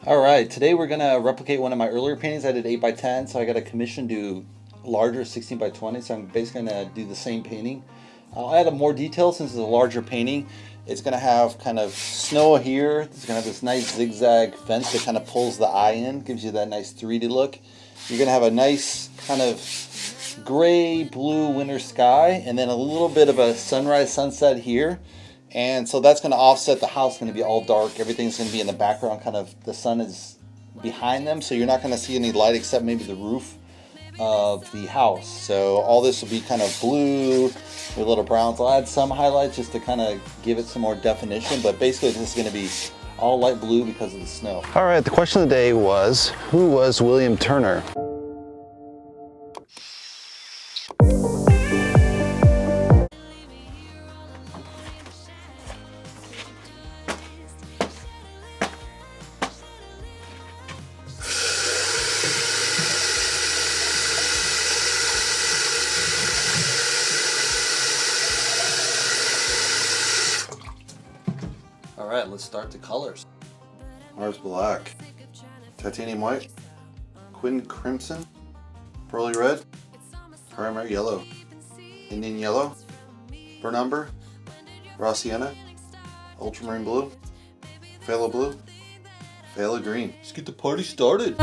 All right, today we're gonna replicate one of my earlier paintings. I did 8 by 10, so I got a commission to do larger 16 by 20. So I'm basically gonna do the same painting. I'll add more detail since it's a larger painting. It's gonna have kind of snow here. It's gonna have this nice zigzag fence that kind of pulls the eye in, gives you that nice 3D look. You're gonna have a nice kind of gray blue winter sky, and then a little bit of a sunrise sunset here. And so that's going to offset the house, going to be all dark. Everything's going to be in the background, kind of the sun is behind them. So you're not going to see any light except maybe the roof of the house. So all this will be kind of blue with little browns. I'll add some highlights just to kind of give it some more definition. But basically this is going to be all light blue because of the snow. All right, the question of the day was, who was William Turner? All right, let's start the colors. Mars black, titanium white, quin crimson, pearly red, primary yellow, Indian yellow, burnt umber, raw sienna, ultramarine blue, phthalo blue, phthalo green. Let's get the party started.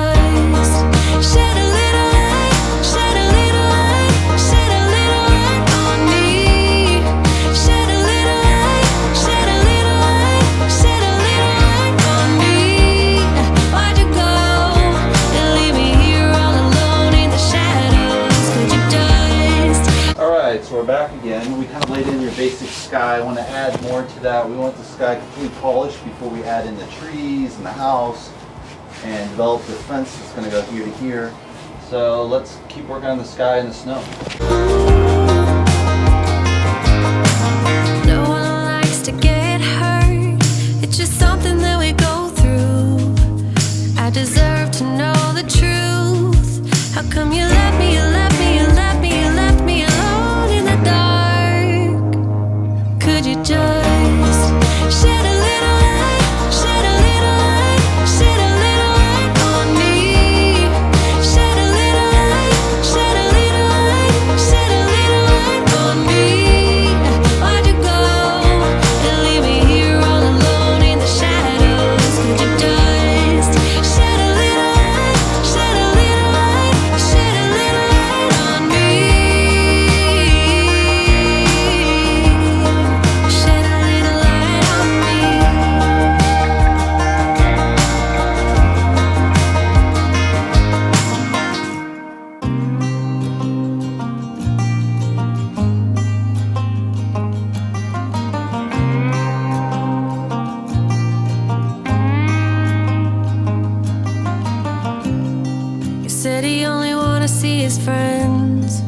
So we're back again. We kind of laid in your basic sky. I want to add more to that. We want the sky completely polished before we add in the trees and the house and develop the fence that's going to go here to here. So let's keep working on the sky and the snow. No one likes to get hurt. It's just something that we go through. I deserve to know the truth. How come you left me, you left me, you left me, you left me alone in the dark? Could you just shed a little light, shed a little light, shed a little light on me? Shed a little light, shed a little light, shed a little light on me. Why'd you go and leave me here all alone in the shadows? Could you just shed a little light, shed a little light, shed a little light on me? Shed a little light on me. He said he only wanna see his friends.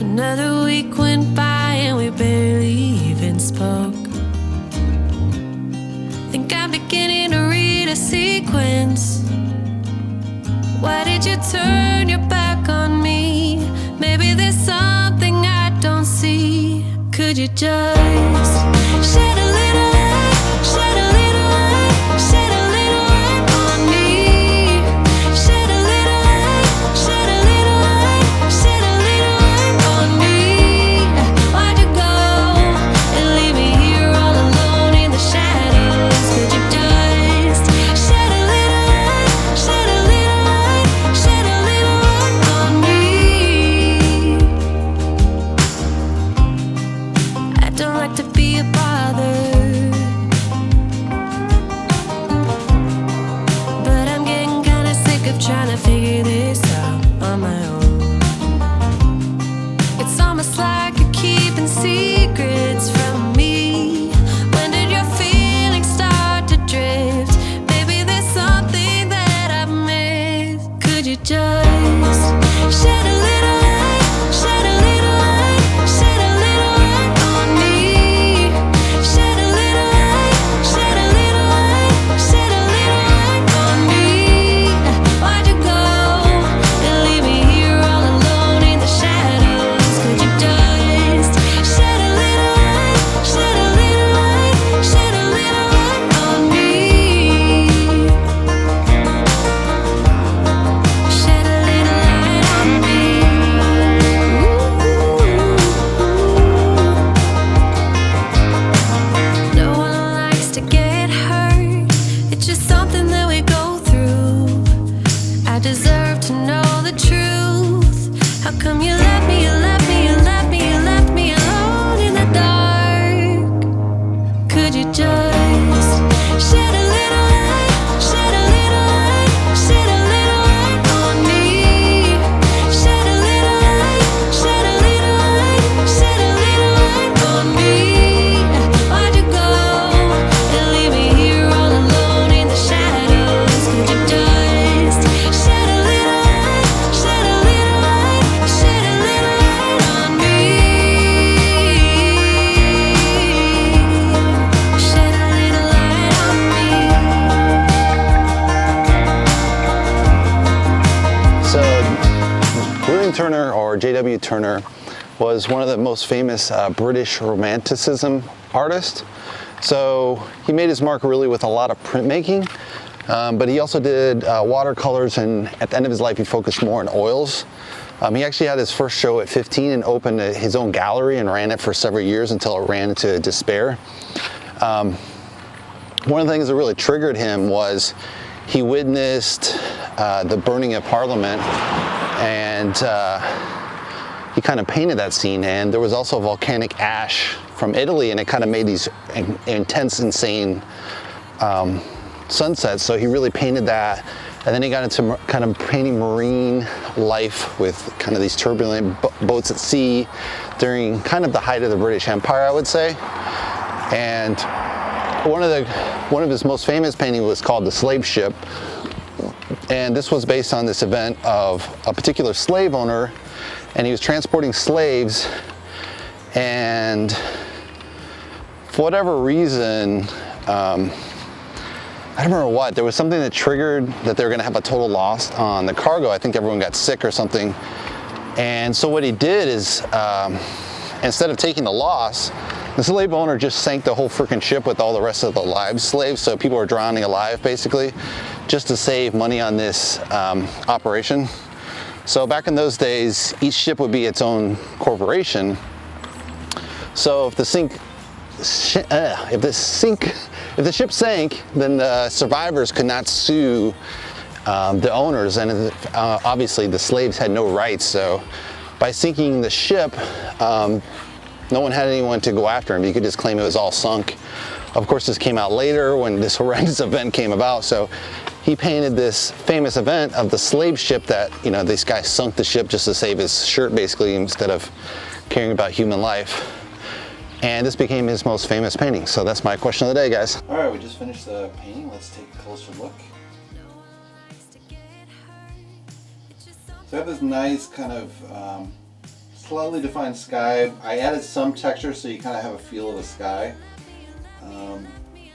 Another week went by and we barely even spoke. Think I'm beginning to read a sequence. Why did you turn your back on me? Maybe there's something I don't see. Could you just shed a little light, shed a little light, shed a little light on me? Shed a little light, shed a little light, shed a little light on me. Why'd you go and leave me here all alone in the shadows? Could you just shed a little light, shed a little light, shed a little light on me? I don't like to be a Turner, or J.W. Turner, was one of the most famous British Romanticism artists. So he made his mark really with a lot of printmaking, but he also did watercolors, and at the end of his life he focused more on oils. He actually had his first show at 15 and opened his own gallery and ran it for several years until it ran into despair. One of the things that really triggered him was he witnessed the burning of Parliament, and he kind of painted that scene. And there was also volcanic ash from Italy, and it kind of made these intense, insane sunsets. So he really painted that. And then he got into kind of painting marine life with kind of these turbulent boats at sea during kind of the height of the British Empire, I would say. And one of his most famous painting was called The Slave Ship. And this was based on this event of a particular slave owner, and he was transporting slaves, and for whatever reason, I don't remember what, there was something that triggered that they were going to have a total loss on the cargo. I think everyone got sick or something. And so what he did is, instead of taking the loss, the slave owner just sank the whole freaking ship with all the rest of the live slaves. So people were drowning alive, basically, just to save money on this operation. So back in those days, each ship would be its own corporation. So if the ship sank, then the survivors could not sue the owners, and obviously the slaves had no rights. So by sinking the ship, no one had anyone to go after him. You could just claim it was all sunk. Of course, this came out later when this horrendous event came about. So he painted this famous event of the slave ship that, you know, this guy sunk the ship just to save his shirt, basically, instead of caring about human life. And this became his most famous painting. So that's my question of the day, guys. All right, we just finished the painting. Let's take a closer look. So I have this nice kind of slightly defined sky. I added some texture so you kind of have a feel of the sky.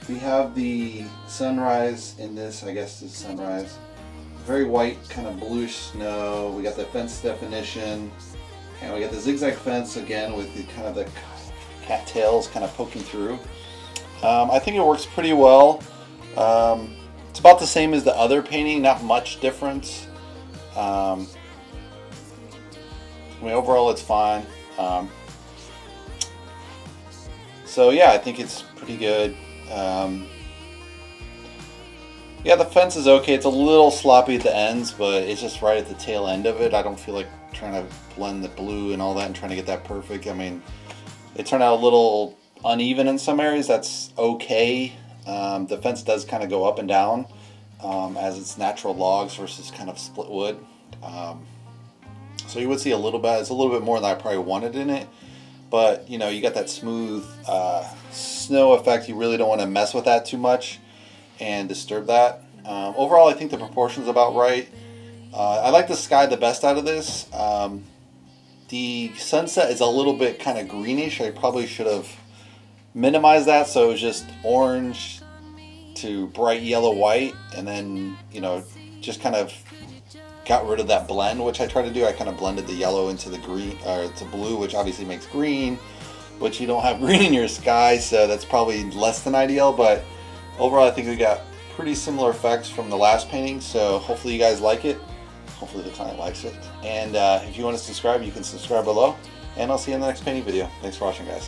We have the sunrise in this, I guess this is sunrise. Very white, kind of bluish snow. We got the fence definition. And we got the zigzag fence again with the kind of the cattails kind of poking through. I think it works pretty well. It's about the same as the other painting, not much difference. I mean, overall it's fine. So yeah, I think it's pretty good. Yeah, the fence is okay. It's a little sloppy at the ends, but it's just right at the tail end of it. I don't feel like trying to blend the blue and all that and trying to get that perfect. I mean, it turned out a little uneven in some areas. That's okay. The fence does kind of go up and down as it's natural logs versus kind of split wood. So you would see a little bit. It's a little bit more than I probably wanted in it. But, you know, you got that smooth snow effect. You really don't want to mess with that too much and disturb that. Overall, I think the proportion's about right. I like the sky the best out of this. The sunset is a little bit kind of greenish. I probably should have minimized that so it was just orange to bright yellow white, and then, you know, just kind of got rid of that blend, which I tried to do. I kind of blended the yellow into the green, or to blue, which obviously makes green, which you don't have green in your sky, so that's probably less than ideal. But overall, I think we got pretty similar effects from the last painting, so hopefully you guys like it. Hopefully the client likes it. And if you want to subscribe, you can subscribe below, and I'll see you in the next painting video. Thanks for watching, guys.